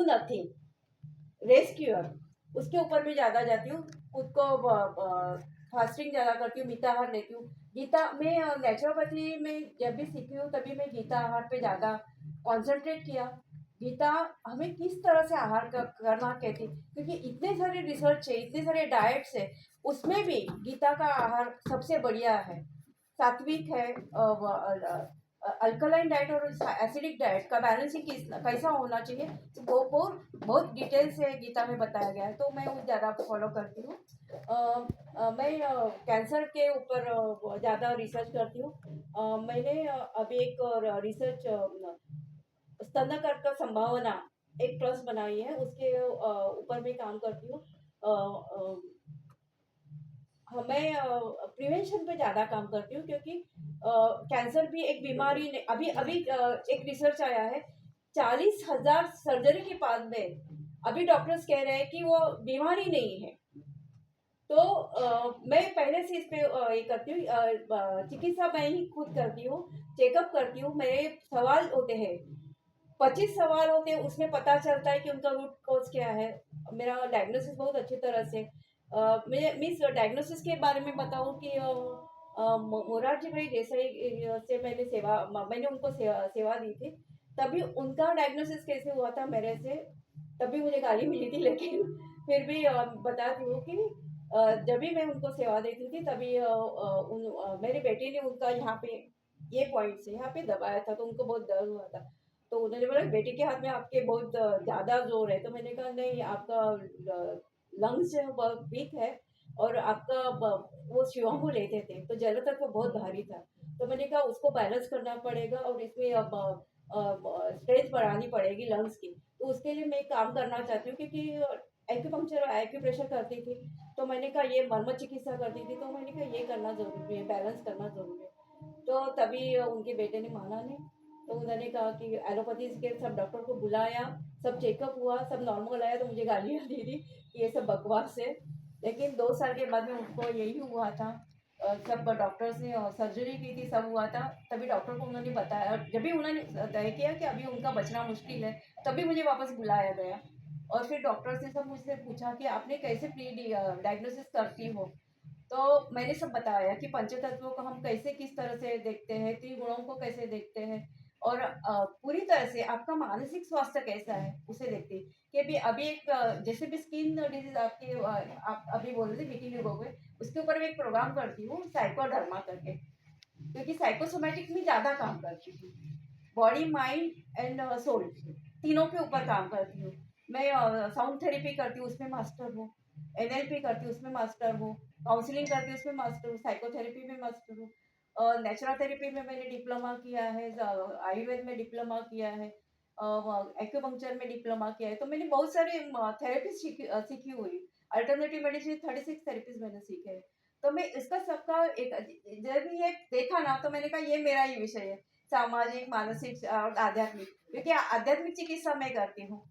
Do nothing rescuer, उसके ऊपर भी ज़्यादा जाती हूँ। खुद को फास्टिंग ज़्यादा करती हूँ, गीता आहार लेती हूँ। गीता में नेचुरोपैथी में जब भी सीखी हूँ तभी मैं गीता आहार पे ज़्यादा कॉन्सेंट्रेट किया। गीता हमें किस तरह से आहार करना कहती, क्योंकि इतने सारे रिसर्च है, इतने सारे डाइट्स है, उसमें भी गीता का आहार सबसे बढ़िया है। सात्विक है, अल्कलाइन डाइट और एसिडिक डाइट का बैलेंसिंग कैसा होना चाहिए, तो वो बहुत डिटेल से गीता में बताया गया है, तो मैं वो ज़्यादा फॉलो करती हूँ। मैं कैंसर के ऊपर ज़्यादा रिसर्च करती हूँ। मैंने अभी एक रिसर्च स्तनकर्क का संभावना एक ट्रस्ट बनाई है, उसके ऊपर मैं काम करती हूँ। मैं प्रिवेंशन पे ज़्यादा काम करती हूँ, क्योंकि कैंसर भी एक बीमारी ने अभी अभी एक रिसर्च आया है, 40,000 सर्जरी के बाद में अभी डॉक्टर्स कह रहे हैं कि वो बीमारी नहीं है। तो मैं पहले से इस पे ये करती हूँ, चिकित्सा मैं ही खुद करती हूँ, चेकअप करती हूँ। मेरे सवाल होते हैं, 25 सवाल होते हैं, उसमें पता चलता है कि उनका रूट कॉज क्या है। मेरा डायग्नोसिस बहुत अच्छी तरह से मैं मीन्स डायग्नोसिस के बारे में बताऊँ कि मोरारजी भाई देसाई से मैंने उनको सेवा दी थी, तभी उनका डायग्नोसिस कैसे हुआ था मेरे से, तभी मुझे गाली मिली थी, लेकिन फिर भी बताती हूँ कि जब भी मैं उनको सेवा देती थी तभी मेरे बेटे ने उनका यहाँ पे ये पॉइंट से यहाँ पे दबाया था, तो उनको बहुत दर्द हुआ था। तो उन्होंने बोला बेटे के हाथ में आपके बहुत ज़्यादा जोर है, तो मैंने कहा नहीं, आपका लंग्स जो है बहुत वीक है, और आपका वो शिवांगू लेते थे तो जलतत्व बहुत भारी था, तो मैंने कहा उसको बैलेंस करना पड़ेगा और इसमें अब स्ट्रेंथ बढ़ानी पड़ेगी लंग्स की। तो उसके लिए मैं काम करना चाहती हूँ, क्योंकि एक्यूपंक्चर और एक्यूप्रेशर करती थी, तो मैंने कहा ये मर्म चिकित्सा करती थी, तो मैंने कहा ये करना ज़रूरी है, बैलेंस करना ज़रूरी है। तो तभी उनके बेटे ने माना नहीं, तो उन्होंने कहा कि एलोपैथी के सब डॉक्टर को बुलाया, सब चेकअप हुआ, सब नॉर्मल आया, तो मुझे गालियाँ दी थी कि ये सब बकवास है। लेकिन 2 साल के बाद में उनको यही हुआ था, सब डॉक्टर्स ने सर्जरी की थी, सब हुआ था, तभी डॉक्टर को उन्होंने बताया, जब भी उन्होंने तय किया कि अभी उनका बचना मुश्किल है, तभी मुझे वापस बुलाया गया। और फिर डॉक्टर्स ने सब मुझसे पूछा कि आपने कैसे प्री डायग्नोसिस करती हो, तो मैंने सब बताया कि पंचतत्वों को हम कैसे किस तरह से देखते हैं, त्रिगुणों को कैसे देखते हैं, और पूरी तरह से आपका मानसिक स्वास्थ्य कैसा है उसे देखते हैं। कि अभी एक जैसे भी स्किन डिजीज आपके आप अभी बोल रहे थे विटिलिगो हो गए, उसके ऊपर मैं एक प्रोग्राम करती हूँ साइकोडर्मा करके, क्योंकि साइकोसोमैटिक में ज़्यादा काम करती हूँ, बॉडी माइंड एंड सोल तीनों के ऊपर काम करती हूँ। मैं साउंड थेरेपी करती हूँ, उसमें मास्टर हूँ। एनएलपी करती हूँ, उसमें मास्टर हूँ। काउंसलिंग करती हूँ, उसमें मास्टर हूँ। साइकोथेरेपी में मास्टर हूँ। नेचुरोथेरेपी में मैंने डिप्लोमा किया है, आयुर्वेद में डिप्लोमा किया है, एक्यूपंक्चर में डिप्लोमा किया है। तो मैंने बहुत सारे थेरेपी सीखी हुई। अल्टरनेटिव मेडिसिन 36 थेरेपीज मैंने सीखे हैं। तो मैं इसका सबका एक जब ये देखा ना, तो मैंने कहा ये मेरा ही विषय है, सामाजिक, मानसिक और आध्यात्मिक, क्योंकि आध्यात्मिक चिकित्सा मैं करती हूँ।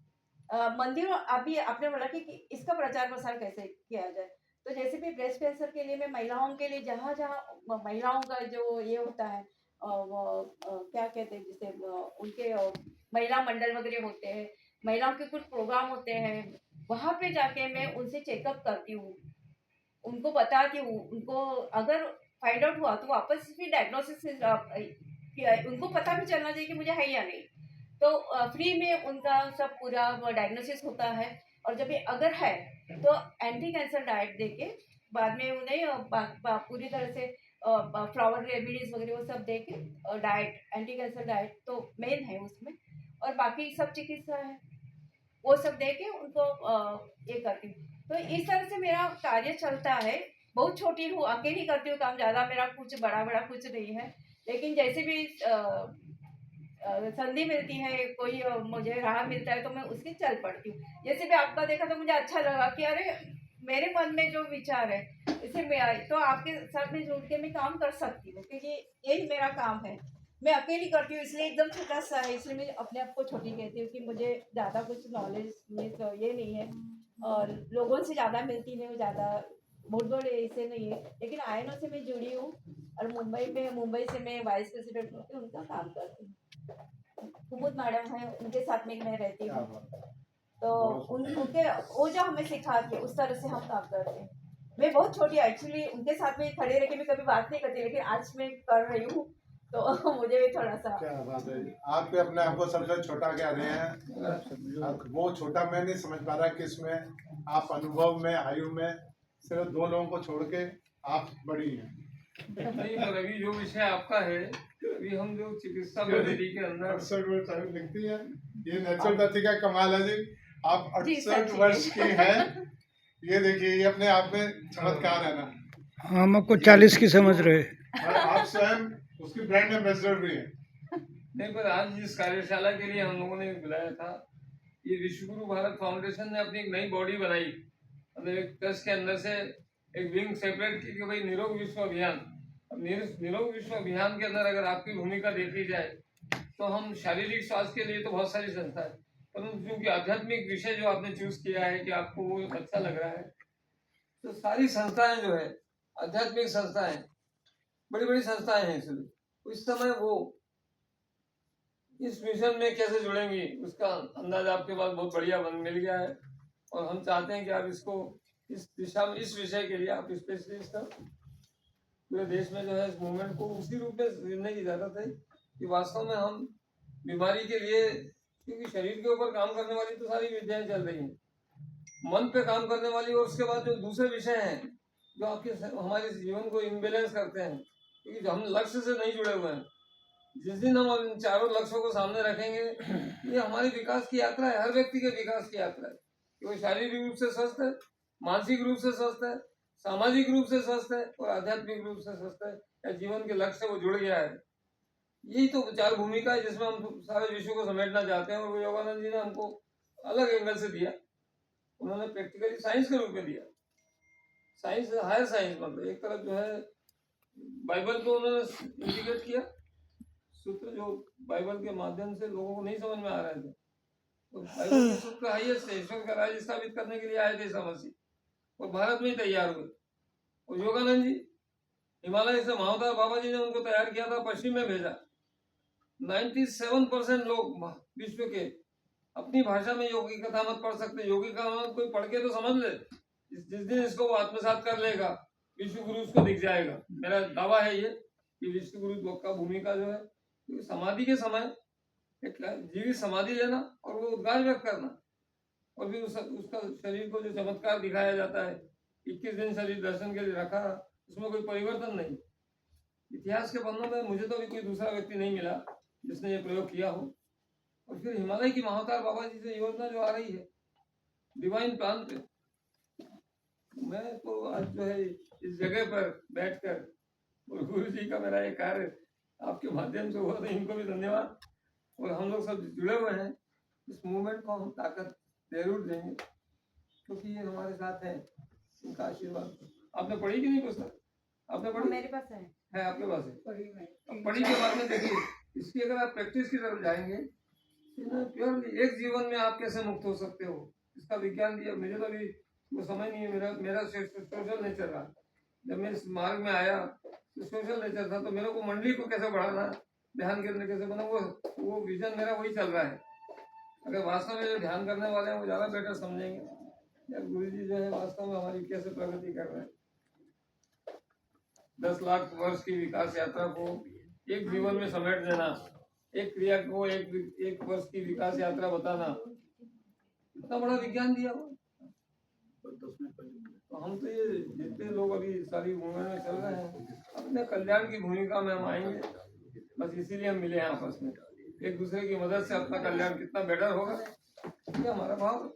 मंदिरों अभी आपने बोला कि इसका प्रचार प्रसार कैसे किया जाए, तो जैसे भी ब्रेस्ट कैंसर के लिए मैं महिलाओं के लिए जहाँ जहाँ महिलाओं का जो ये होता है, क्या कहते हैं जिसे उनके महिला मंडल वगैरह होते हैं, महिलाओं के कुछ प्रोग्राम होते हैं, वहाँ पे जाके मैं उनसे चेकअप करती हूँ, उनको बताती हूँ, उनको अगर फाइंड आउट हुआ तो वापस फिर डायग्नोसिस उनको पता भी चलना चाहिए कि मुझे है या नहीं। तो फ्री में उनका सब पूरा डायग्नोसिस होता है, और जब ये अगर है तो एंटी कैंसर डाइट देके बाद में उन्हें पूरी तरह से फ्लावर रेमेडीज वगैरह वो सब देके डाइट, एंटी कैंसर डाइट तो मेन है उसमें, और बाकी सब चिकित्सा है वो सब दे के उनको ये करती हूँ। तो इस तरह से मेरा कार्य चलता है। बहुत छोटी हूँ, अकेली करती हूँ काम, ज़्यादा मेरा कुछ बड़ा बड़ा कुछ नहीं है, लेकिन जैसे भी संधि मिलती है, कोई मुझे राह मिलता है, तो मैं उसकी चल पड़ती हूँ। जैसे भी आपका देखा तो मुझे अच्छा लगा कि अरे मेरे मन में जो विचार है इसे मैं आई तो आपके साथ में जुड़ के मैं काम कर सकती हूँ, क्योंकि यही मेरा काम है। मैं अकेली करती हूँ, इसलिए एकदम छोटा सा है, इसलिए मैं अपने आप को छोटी कहती हूँ कि मुझे ज़्यादा कुछ नॉलेज में तो ये नहीं है, और लोगों से ज़्यादा मिलती नहीं हूँ, ज़्यादा बहुत बड़े ऐसे नहीं है, लेकिन आयनों से मैं जुड़ी हूँ, और मुंबई से मैं वाइस प्रेसिडेंट होकर उनका काम करती हूँ। कुमुद मैडम है, उनके साथ में मैं रहती हूँ। तो उनके वो जो हमें सिखा के उस तरह से हम काम करते हैं। मैं बहुत छोटी एक्चुअली उनके साथ में खड़े रह के मैं कभी बात नहीं करती, लेकिन आज मैं कर रही हूँ तो मुझे भी थोड़ा सा। क्या बात है, आप भी अपने आप को सबसे छोटा कह रहे हैं। वो छोटा मैं नहीं समझ पा रहा कि इसमें आप अनुभव में, आयु में सिर्फ 2 लोगों को छोड़ के आप बड़ी हैं। नहीं, पर अभी जो विषय आपका है, अभी हम जो चिकित्सा पद्धति के अंदर 68 वर्ष लिखती है, ये नेचुरोपैथी का कमाल है जी। आप 68 वर्ष की है, ये देखिए, ये अपने आप में चमत्कार है ना। हम आपको 40 की समझ रहे। और आप स्वयं उसकी ब्रांड एम्बेसडर भी है। नहीं, पर आज जिस कार्यशाला के लिए हम लोगों ने बुलाया था, ये विश्व गुरु भारत फाउंडेशन ने अपनी एक नई बॉडी बनाई, मतलब एक ट्रस्ट के अंदर से एक विंग सेपरेट की कि भाई निरोग विश्व अभियान। अब निरोग विश्व अभियान के अंदर अगर आपकी भूमिका देखी जाए तो हम शारीरिक स्वास्थ्य के लिए तो बहुत सारी संस्था है, परंतु क्योंकि आध्यात्मिक विषय जो आपने चूज किया है कि आपको वो अच्छा लग रहा है, तो सारी संस्थाएं जो है आध्यात्मिक संस्थाएं, बड़ी बड़ी संस्थाएं हैं, इसलिए इस समय वो इस मिशन में कैसे जुड़ेंगी उसका अंदाज आपके पास बहुत बढ़िया मिल गया है। और हम चाहते हैं कि आप इसको इस दिशा में, इस विषय के लिए आप स्पेशलिस्ट हो। पूरे देश में जो है इस मूवमेंट को उसी रूप में जीने की जरूरत है कि वास्तव में हम बीमारी के लिए, क्योंकि शरीर के ऊपर काम करने वाली तो सारी विद्याएं चल रही हैं, मन पे काम करने वाली, और उसके बाद जो दूसरे विषय हैं जो आपके हमारे जीवन को इम्बेलेंस करते हैं, क्योंकि हम लक्ष्य से नहीं जुड़े हुए हैं। जिस दिन हम इन चारों लक्ष्यों को सामने रखेंगे, ये हमारी विकास की यात्रा है, हर व्यक्ति के विकास की यात्रा है कि वो शारीरिक रूप से स्वस्थ है, मानसिक रूप से स्वस्थ है, सामाजिक रूप से स्वस्थ है और आध्यात्मिक रूप से स्वस्थ है, या जीवन के लक्ष्य से वो जुड़ गया है। यही तो विचार भूमिका है जिसमें हम सारे विषयों को समेटना चाहते हैं। और योगानंद जी ने हमको अलग एंगल से दिया, उन्होंने प्रैक्टिकली साइंस के रूप में दिया। साइंस, हायर साइंस, मतलब एक तरफ जो है बाइबल को उन्होंने इंडिकेट किया, सूत्र जो बाइबल के माध्यम से लोगों को नहीं समझ में आ रहे थे, तो बाइबल के सूत्र हाईएस्ट है, ईश्वर का राज्य स्थापित करने के लिए आए थे ईसा मसीह, और भारत में ही तैयार हुए। और योगानंद जी हिमालय से महावतार बाबा जी ने उनको तैयार किया था, पश्चिम में भेजा। 97% लोग विश्व के अपनी भाषा में योगी कथा मत पढ़ सकते, योगी का मत कोई पढ़ के तो समझ ले, जिस दिन इसको वो आत्मसात कर लेगा विश्व गुरु उसको दिख जाएगा। मेरा दावा है ये कि विश्व गुरु का भूमिका जो है, समाधि के समय एक जीवित समाधि लेना और वो उद्गार व्यक्त करना, और फिर उसका शरीर को जो चमत्कार दिखाया जाता है, 21 दिन शरीर दर्शन के लिए रखा, उसमें कोई परिवर्तन नहीं। इतिहास के पन्नों में मुझे तो अभी कोई दूसरा व्यक्ति नहीं मिला जिसने ये प्रयोग किया हो। और फिर हिमालय की महावतार बाबा जी से योजना जो आ रही है डिवाइन प्लान पे, मैं तो आज जो है इस जगह पर बैठकर, और गुरु जी का मेरा ये कार्य आपके माध्यम से हुआ, तो इनको भी धन्यवाद। और हम लोग सब जुड़े हुए हैं, इस मूवमेंट को हम ताकत जरूर देंगे, क्योंकि ये हमारे साथ हैं, इनका आशीर्वाद। आपने पढ़ी कि नहीं पुस्तक? आपने पढ़ी? मेरे पास है आपके पास है। पढ़ी के बाद में देखिए, इसकी अगर आप प्रैक्टिस की तरफ जाएंगे, प्योरली एक जीवन में आप कैसे मुक्त हो सकते हो, इसका विज्ञान दिया। मुझे तो अभी वो समझ नहीं है, मेरा सोशल नेचर रहा। जब मैं इस मार्ग में आया तो सोशल नेचर था, तो मेरे को मंडली को कैसे बढ़ाना, ध्यान केंद्र कैसे बना, वो विजन मेरा वही चल रहा है। अगर वास्तव में जो ध्यान करने वाले हैं वो ज़्यादा बेटर समझेंगे यार गुरु जी जो है वास्तव में हमारी कैसे प्रगति कर रहे हैं। 10 लाख वर्ष की विकास यात्रा को एक जीवन में समेट देना, एक क्रिया को एक वर्ष की विकास यात्रा बताना, इतना बड़ा विज्ञान दिया हुआ। तो हम तो ये जितने लोग अभी सारी मूवमेंट में चल रहे हैं, अपने कल्याण की भूमिका में हम आएंगे, बस इसीलिए हम मिले हैं आपस में। एक दूसरे की मदद से अपना कल्याण कितना बेटर होगा, ये हमारा भाव है।